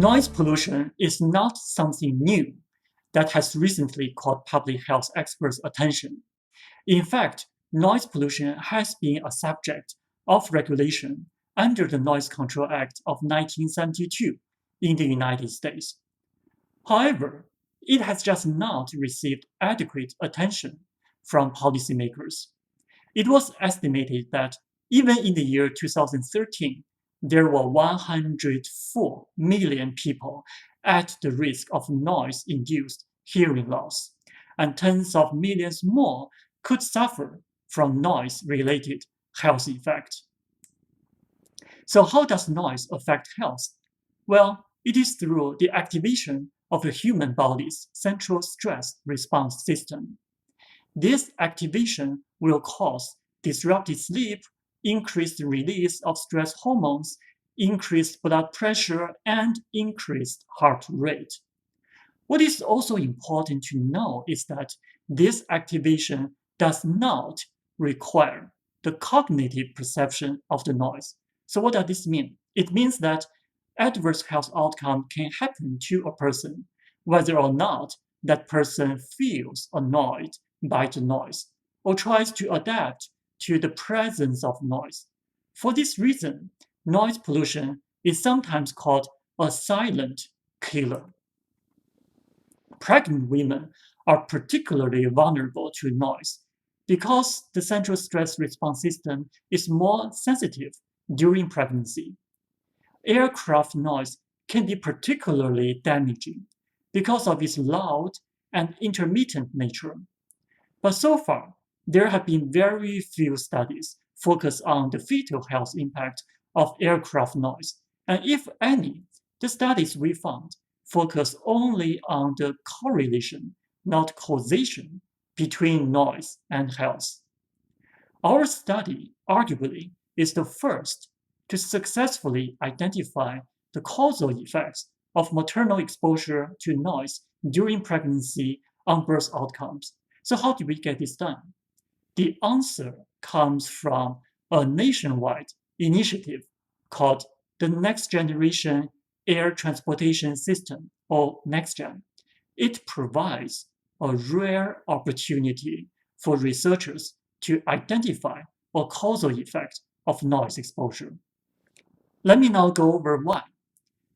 Noise pollution is not something new that has recently caught public health experts' attention. In fact, noise pollution has been a subject of regulation under the Noise Control Act of 1972 in the United States. However, it has just not received adequate attention from policymakers. It was estimated that even in the year 2013, there were 104 million people at the risk of noise-induced hearing loss, and tens of millions more could suffer from noise-related health effects. So how does noise affect health? Well, it is through the activation of the human body's central stress response system. This activation will cause disrupted sleep, increased release of stress hormones, increased blood pressure, and increased heart rate. What is also important to know is that this activation does not require the cognitive perception of the noise. So what does this mean? It means that adverse health outcome can happen to a person, whether or not that person feels annoyed by the noise or tries to adapt to the presence of noise. For this reason, noise pollution is sometimes called a silent killer. Pregnant women are particularly vulnerable to noise because the central stress response system is more sensitive during pregnancy. Aircraft noise can be particularly damaging because of its loud and intermittent nature. But so far, there have been very few studies focused on the fetal health impact of aircraft noise, and if any, the studies we found focus only on the correlation, not causation, between noise and health. Our study, arguably, is the first to successfully identify the causal effects of maternal exposure to noise during pregnancy on birth outcomes. So how did we get this done? The answer comes from a nationwide initiative called the Next Generation Air Transportation System, or NextGen. It provides a rare opportunity for researchers to identify a causal effect of noise exposure. Let me now go over why.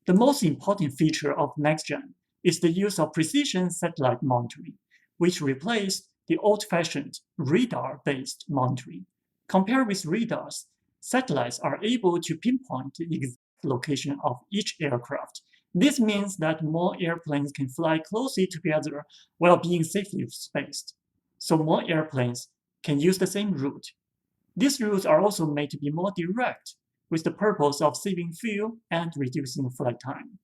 The most important feature of NextGen is the use of precision satellite monitoring, which replaced the old-fashioned radar-based monitoring. Compared with radars, satellites are able to pinpoint the exact location of each aircraft. This means that more airplanes can fly closely together while being safely spaced, so more airplanes can use the same route. These routes are also made to be more direct, with the purpose of saving fuel and reducing flight time.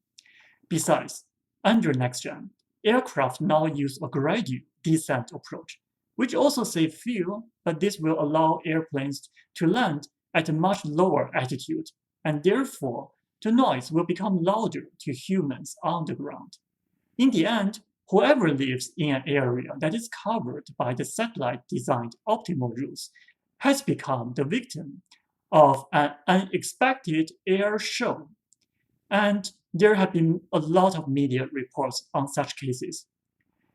Besides, under NextGen, aircraft now use a gradual descent approach, which also saves fuel, but this will allow airplanes to land at a much lower altitude, and therefore the noise will become louder to humans on the ground. In the end, whoever lives in an area that is covered by the satellite-designed optimal routes has become the victim of an unexpected air show. And there have been a lot of media reports on such cases.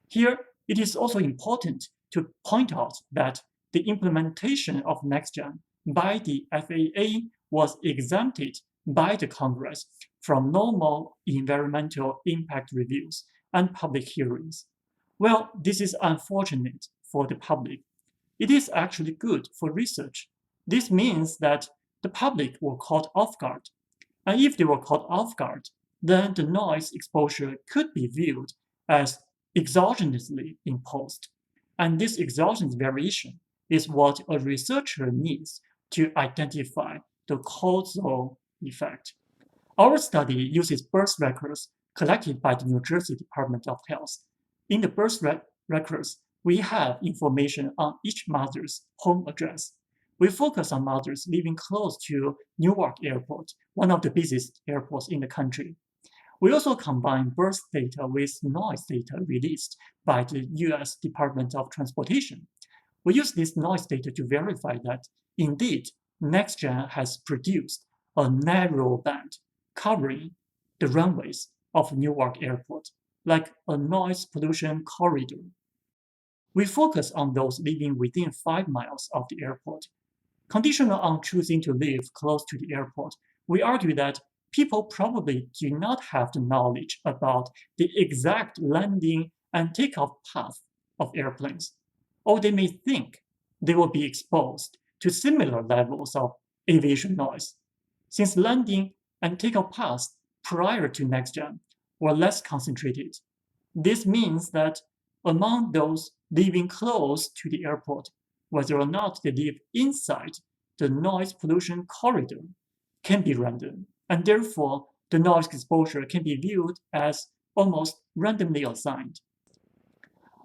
Here, it is also important to point out that the implementation of NextGen by the FAA was exempted by the Congress from normal environmental impact reviews and public hearings. Well, this is unfortunate for the public. It is actually good for research. This means that the public were caught off guard. And if they were caught off guard, then the noise exposure could be viewed as exogenously imposed. And this exogenous variation is what a researcher needs to identify the causal effect. Our study uses birth records collected by the New Jersey Department of Health. In the birth records, we have information on each mother's home address. We focus on mothers living close to Newark Airport, one of the busiest airports in the country. We also combine birth data with noise data released by the US Department of Transportation. We use this noise data to verify that, indeed, NextGen has produced a narrow band covering the runways of Newark Airport, like a noise pollution corridor. We focus on those living within 5 miles of the airport. Conditional on choosing to live close to the airport, we argue that people probably do not have the knowledge about the exact landing and takeoff path of airplanes, or they may think they will be exposed to similar levels of aviation noise, since landing and takeoff paths prior to NextGen were less concentrated. This means that among those living close to the airport, whether or not they live inside the noise pollution corridor can be random, and therefore the noise exposure can be viewed as almost randomly assigned.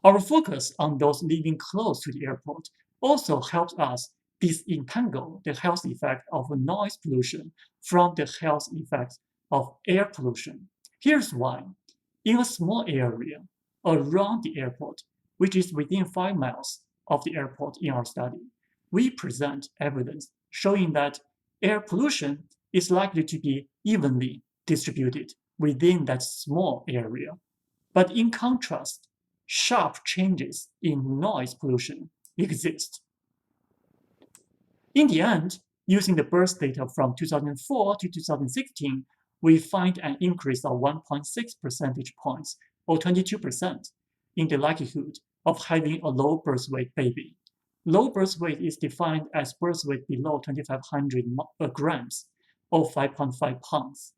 Our focus on those living close to the airport also helps us disentangle the health effect of noise pollution from the health effects of air pollution. Here's why. In a small area around the airport, which is within 5 miles of the airport in our study, we present evidence showing that air pollution is likely to be evenly distributed within that small area. But in contrast, sharp changes in noise pollution exist. In the end, using the birth data from 2004 to 2016, we find an increase of 1.6 percentage points, or 22%, in the likelihood of having a low birth weight baby. Low birth weight is defined as birth weight below 2,500 grams, or 5.5 pounds.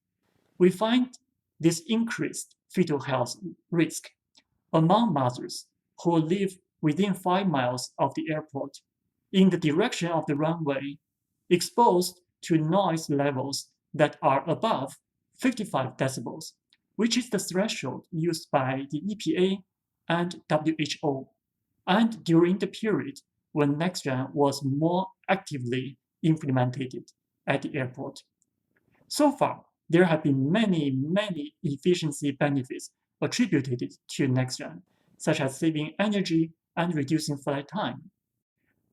We find this increased fetal health risk among mothers who live within 5 miles of the airport in the direction of the runway, exposed to noise levels that are above 55 decibels, which is the threshold used by the EPA and WHO, and during the period when NextGen was more actively implemented at the airport. So far, there have been many efficiency benefits attributed to NextGen, such as saving energy and reducing flight time.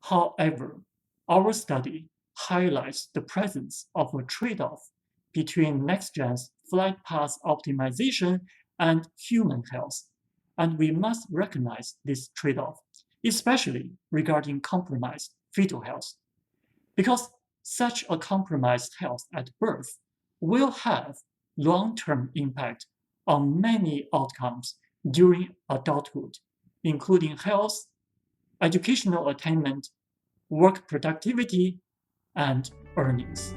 However, our study highlights the presence of a trade-off between NextGen's flight path optimization and human health, and we must recognize this trade-off, especially regarding compromised fetal health, because such a compromised health at birth will have long-term impact on many outcomes during adulthood, including health, educational attainment, work productivity, and earnings.